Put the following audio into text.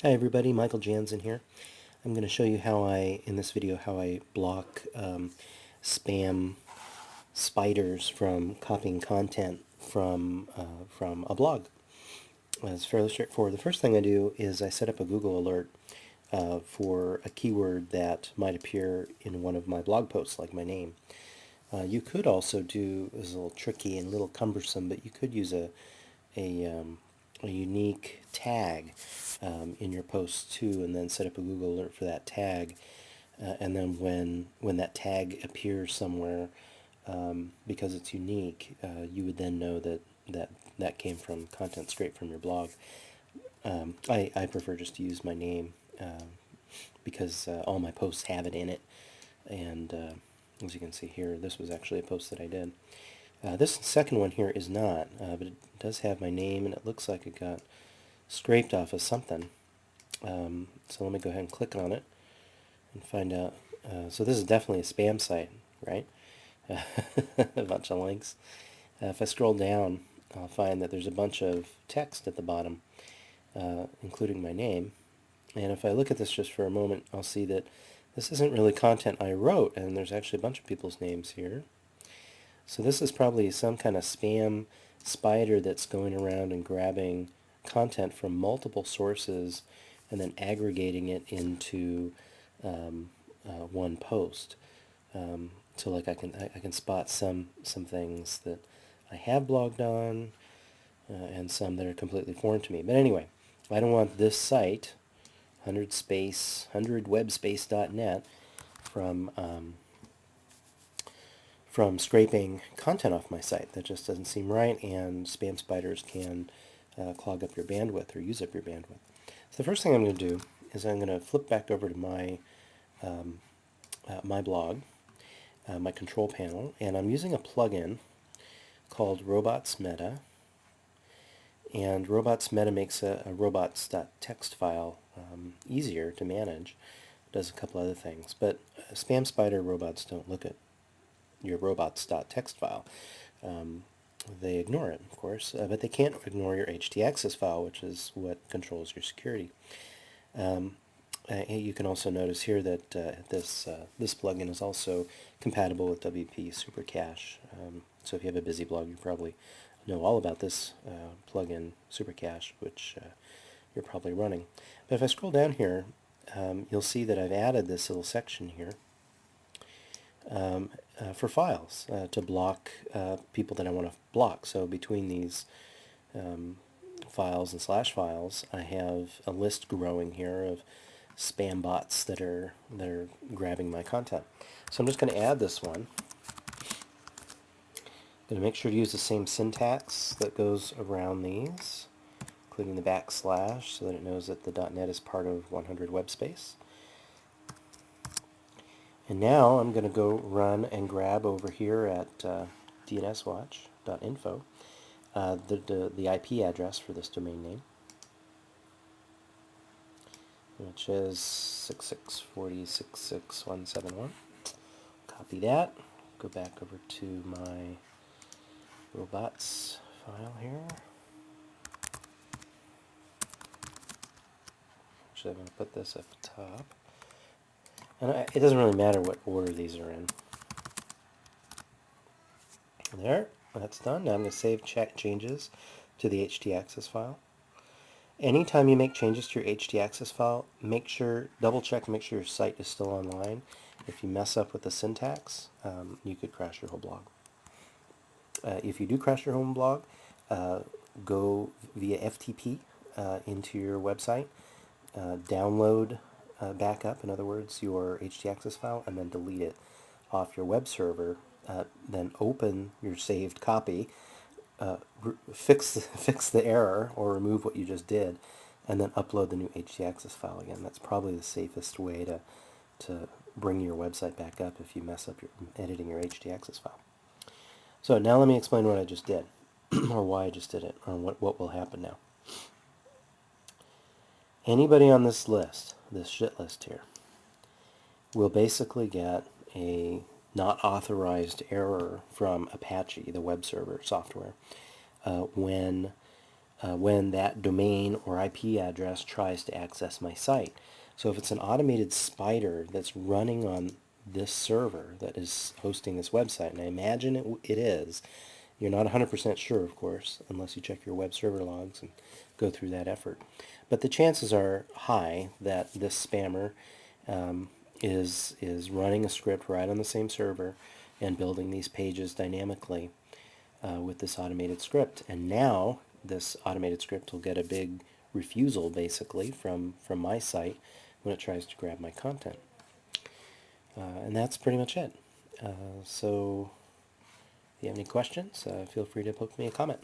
Hi everybody, Michael Jansen here. I'm going to show you in this video, how I block spam spiders from copying content from a blog. It's fairly straightforward. The first thing I do is I set up a Google alert for a keyword that might appear in one of my blog posts, like my name. You could also do, this is a little tricky and a little cumbersome, but you could use a, um, a unique tag in your post too, and then set up a Google alert for that tag. And then when that tag appears somewhere, because it's unique, you would then know that came from content straight from your blog. I prefer just to use my name because all my posts have it in it. And as you can see here, this was actually a post that I did. This second one here is not, but it does have my name, and it looks like it got scraped off of something. So let me go ahead and click on it and find out. So this is definitely a spam site, right? A bunch of links. If I scroll down, I'll find that there's a bunch of text at the bottom, including my name. And if I look at this just for a moment, I'll see that this isn't really content I wrote, and there's actually a bunch of people's names here. So this is probably some kind of spam spider that's going around and grabbing content from multiple sources and then aggregating it into one post. So like I can spot some things that I have blogged on and some that are completely foreign to me. But anyway, I don't want this site, 100webspace.net, from scraping content off my site. That just doesn't seem right, and spam spiders can clog up your bandwidth or use up your bandwidth. So the first thing I'm going to do is I'm going to flip back over to my blog, my control panel, and I'm using a plugin called Robots Meta. And Robots Meta makes a robots.txt file easier to manage. It does a couple other things, but spam spider robots don't look at your robots.txt file. They ignore it, of course, but they can't ignore your htaccess file, which is what controls your security. You can also notice here that this plugin is also compatible with WP Super Cache. So if you have a busy blog, you probably know all about this plugin Super Cache, which you're probably running. But if I scroll down here, you'll see that I've added this little section here for files to block people that I want to block. So between these files and slash files, I have a list growing here of spam bots that are grabbing my content. So I'm just going to add this one. I'm going to make sure to use the same syntax that goes around these, including the backslash, so that it knows that the .NET is part of 100 webspace. And now I'm going to go run and grab over here at dnswatch.info the IP address for this domain name, which is 6640.66.171. Copy that. Go back over to my robots file here. Actually, I'm going to put this up top. And it doesn't really matter what order these are in. There, that's done. Now I'm going to save changes to the htaccess file. Anytime you make changes to your htaccess file, double check and make sure your site is still online. If you mess up with the syntax, you could crash your whole blog. If you do crash your home blog, go via FTP into your website, download backup, in other words, your htaccess file, and then delete it off your web server. Then open your saved copy, fix the error or remove what you just did, and then upload the new htaccess file again. That's probably the safest way to bring your website back up if you mess up editing your htaccess file. So now let me explain what I just did, or why I just did it, or what will happen now. Anybody on this list, this shit list here, will basically get a not authorized error from Apache, the web server software, when when that domain or IP address tries to access my site. So if it's an automated spider that's running on this server that is hosting this website, and I imagine it is, you're not 100% sure, of course, unless you check your web server logs and go through that effort. But the chances are high that this spammer is running a script right on the same server and building these pages dynamically with this automated script. And now this automated script will get a big refusal, basically, from my site when it tries to grab my content. And that's pretty much it. So if you have any questions, feel free to poke me a comment.